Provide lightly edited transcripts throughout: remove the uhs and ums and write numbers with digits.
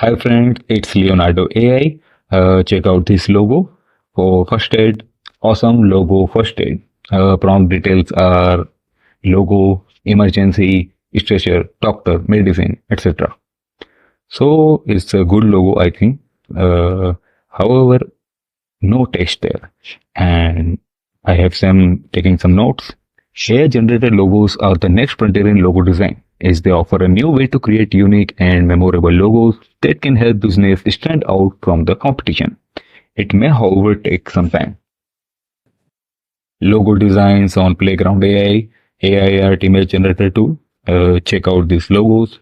Hi friends, it's Leonardo AI. Check out this logo for first aid. Awesome logo first aid. Prompt details are logo, emergency, stretcher, doctor, medicine, etc. So it's a good logo, I think. However, no text there. And I have taking some notes. AI generated logos are the next frontier in logo design, as they offer a new way to create unique and memorable logos that can help business stand out from the competition. It may, however, take some time. Logo designs on Playground AI, AI art image generator tool. Check out these logos.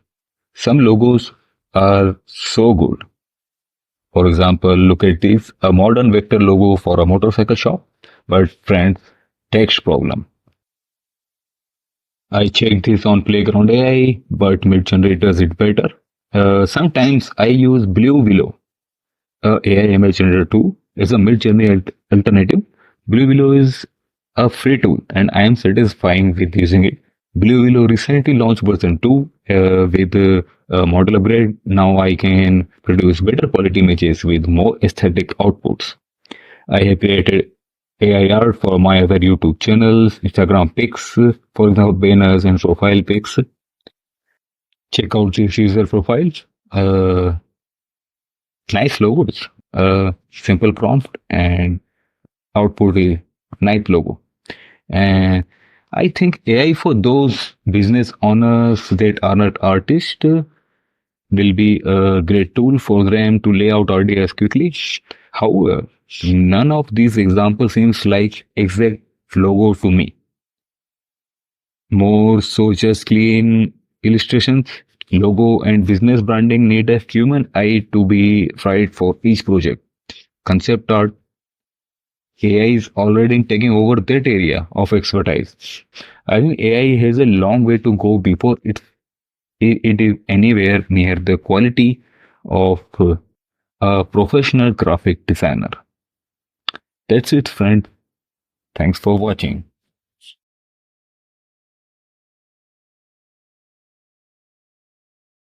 Some logos are so good. For example, look at this, a modern vector logo for a motorcycle shop. But friends, text problem. I checked this on Playground AI, but mid generators it better. Sometimes I use Blue Willow, AI image generator 2 is a mid journey alternative. Blue Willow is a free tool, and I am satisfying with using it. Blue Willow recently launched version 2 with model upgrade. Now I can produce better quality images with more aesthetic outputs. I have created AI art for my other YouTube channels, Instagram pics, for example, banners and profile pics. Check out these user profiles. Nice logos, simple prompt, and output is nice logo. And I think AI for those business owners that are not artists will be a great tool for them to lay out ideas quickly. However, none of these examples seems like exact logo to me. More so just clean illustrations. Logo and business branding need a human eye to be right for each project. Concept art, AI is already taking over that area of expertise. I think AI has a long way to go before it is anywhere near the quality of a professional graphic designer. That's it, friend. Thanks for watching.